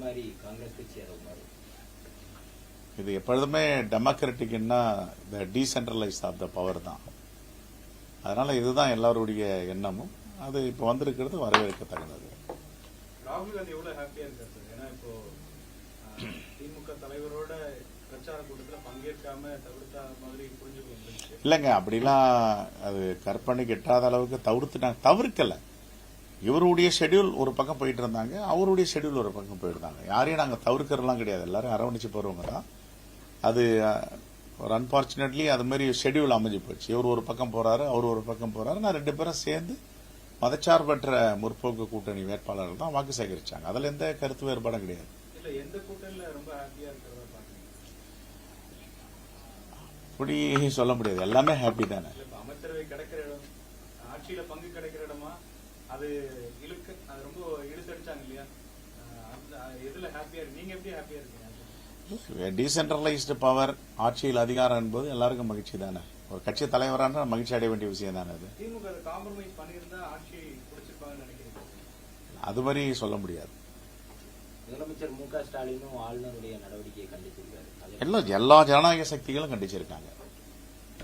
மாதிரி காங்கிரஸ் கட்சி அதை உணரும். இது எப்பொழுதுமே டெமோக்ராட்டிக்னா இந்த டீசென்ட்ரலைஸ் ஆஃப் த பவர் தான். அதனால இதுதான் எல்லாருடைய எண்ணமும். அது இப்போ வந்திருக்கிறது வரவேற்கத்தக்கது. ராகுல் காந்தி எவ்வளவு ஹாப்பியா இருக்காரு சார்? ஏன்னா இப்போ திமுக தலைவரோட பிரச்சார கூட்டத்தில் பங்கேற்காம தவிர்த்த மாதிரி புரிஞ்சுக்கொள்ள இல்லைங்க, அப்படிலாம் அது கற்பனைக்கு எட்டாத அளவுக்கு தவிர்த்துட்டாங்க. தவிர்க்கல, இவருடைய ஷெட்யூல் ஒரு பக்கம் போயிட்டு இருந்தாங்க, அவருடைய ஷெட்யூல் ஒரு பக்கம் போயிருந்தாங்க. யாரையும் நாங்கள் தவிர்க்கிறதுலாம் கிடையாது, எல்லாரும் அரவணைச்சு போறவங்க தான். அது ஒரு அன்பார்ச்சுனேட்லி அது மாதிரி ஷெட்யூல் அமைஞ்சு போச்சு. இவர் ஒரு பக்கம் போறாரு, அவர் ஒரு பக்கம் போறாரு. நான் ரெண்டு பேரும் சேர்ந்து மதச்சார்பற்ற முற்போக்கு கூட்டணி வேட்பாளர்கள் தான் வாக்கு சேகரிச்சாங்க. அதுல எந்த கருத்து வேறுபாடும் கிடையாது. எந்த கூட்டணியில ரொம்ப ஹாப்பியா இருக்கிறதா பாருங்க. அப்படி சொல்ல முடியாது, எல்லாமே ஹாப்பி தானே. அமைச்சரவை கிடைக்கிற இடம், ஆட்சியில பங்கு கிடைக்கிற இடமா, அது ரொம்ப இழுத்தடிச்சாங்க இல்லையா? எதுல ஹாப்பியா இருக்கு? நீங்க எப்படி ஹாப்பியா இருக்கீங்க? டீசென்ட்ரலைஸ்டு பவர், ஆட்சியில் அதிகாரம் என்பது எல்லாருக்கும் மகிழ்ச்சி தானே. ஒரு கட்சி தலைவரான மகிழ்ச்சி அடைய வேண்டிய விஷயம் தானே. அது திமுக காம்ப்ரமைஸ் பண்ணியிருந்தா ஆட்சி பிடிச்சிருப்பாங்கன்னு நினைக்கிறீங்க? அது மாதிரி சொல்ல முடியாது. முதலமைச்சர் மு.க. ஸ்டாலினும் ஆளுநருடைய நடவடிக்கையை கண்டிச்சிருக்காரு. எல்லா ஜனநாயக சக்திகளும் கண்டிச்சிருக்காங்க.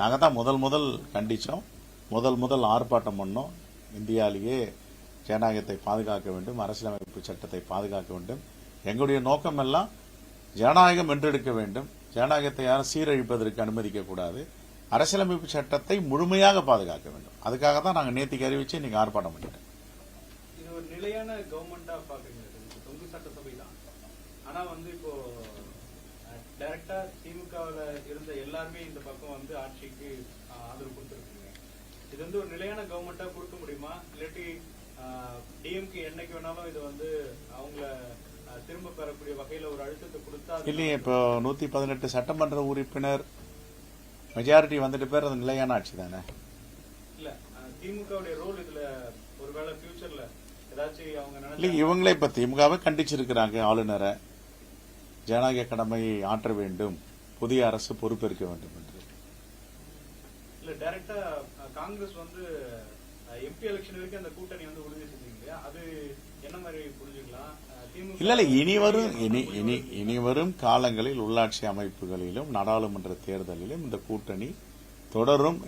நாங்க தான் முதல் கண்டிச்சோம், முதல் ஆர்ப்பாட்டம் பண்ணோம். இந்தியாவிலேயே ஜனநாயகத்தை பாதுகாக்க வேண்டும், அரசியலமைப்பு சட்டத்தை பாதுகாக்க வேண்டும். எங்களுடைய நோக்கம் எல்லாம் ஜனநாயகம் வென்றெடுக்க வேண்டும். ஜனநாயகத்தை யாரும் சீரழிப்பதற்கு அனுமதிக்க கூடாது. அரசியலமைப்பு சட்டத்தை முழுமையாக பாதுகாக்க வேண்டும். அதுக்காக தான் நாங்கள் நேற்றுக்கு அறிவிச்சு இன்னைக்கு ஆர்ப்பாட்டம் பண்ணிட்டோம். இது ஒரு நிலையான கவர்மெண்டா பாக்குறீங்க? தொங்கு சட்டசபை தான், ஆனா இப்போ டைரக்டா திமுகவில் இருந்த எல்லாருமே இந்த பக்கம் ஆட்சிக்கு ஆதரவு கொடுத்துருக்கீங்க. இது ஒரு நிலையான கவர்மெண்டா கொடுக்க முடியுமா? இல்லாட்டி டிஎம்கே என்னைக்கு வேணாலும் இது அவங்கள திரும்ப பெறக்கூடிய வகையில ஒரு அழுத்தத்தை கொடுத்தா? இல்லையே, இப்போ 118 சட்டமன்ற உறுப்பினர் மெஜாரிட்டி வந்துட்டு பேர், அது நிலையான ஆட்சி தானே. இல்ல திமுகவுடைய ரோல் இதுல ஒருவேளை ஃபியூச்சர்ல ஏதாச்சும் அவங்க இல்ல, இவங்களே இப்ப திமுகவை கண்டிச்சிருக்கிறாங்க. ஆளுநரை ஜனநாயக கடமையை ஆற்ற வேண்டும், புதிய அரசு பொறுப்பேற்க வேண்டும் என்று. இல்ல டைரக்டா காங்கிரஸ் எம்பி எலெக்ஷன் வரைக்கும் அந்த கூட்டணி உறுதி செஞ்சீங்க இல்லையா? அது என்ன மாதிரி புரிஞ்சுக்கலாம்? இல்ல இனி வரும் காலங்களில் உள்ளாட்சி அமைப்புகளிலும் நாடாளுமன்ற தேர்தலிலும் இந்த கூட்டணி தொடரும்.